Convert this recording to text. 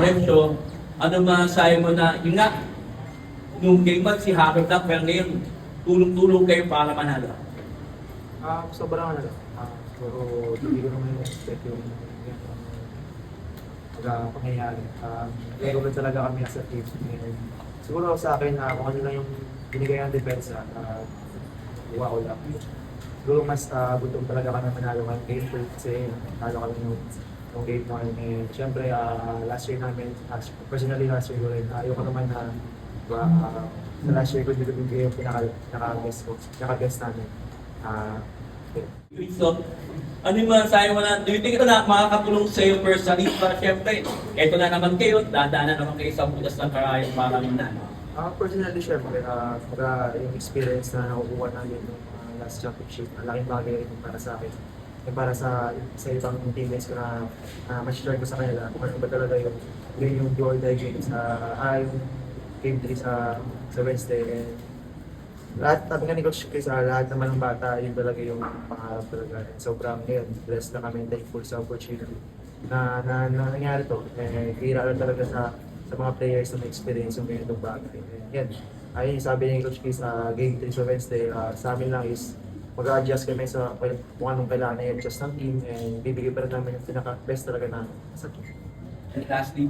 question, ano masasabi mo na, yun nga, nung game match si Hacker Duck, pero ngayon, tulong-tulong kayo para manalo. Sobrang ano, pero hindi ko naman expect yung pangyayari. Regular talaga kami as a team. And siguro sa akin, kung ano lang yung binigay ng depensa, iwa ko lang. Siguro mas gutom talaga kami manalo ng game 2 kasi nalo kami yung game 1. And syempre, last year namin, personally last year ko rin, ayoko naman na sa last year ko dito yung pinaka-best ko, pinaka-best namin. So, ano yung masasabi mo na, do you think ito na makakatulong sa iyo personally? Para syempre, eto na naman kayo, dadaanan naman kayo sa butas ng karayong para manalo. Personally, syempre, yung experience na nakukuha namin ng last championship, malaking bagay rin para sa akin. E para sa ibang teammates ko na mas-share ko sa kanila kung ano ba talaga yung do or die game yung game 3 sa Wednesday. And lahat, sabi nga ni Coach Chris, lahat naman ng bata, yun talaga yung pangarap talaga. And sobrang ngayon, blessed na kami, thankful sa opportunity na nangyari to. Eh, hira lang talaga sa mga players na may experience yung ganitong bagay. And yan, ayun sabi ni Coach Chris, game 3 sa Wednesday, sa amin lang is mag-a-adjust kami sa kung anong kailangan i-adjust ng team and bibigay pa rin namin yung pinaka-best talaga namin sa team. And lastly,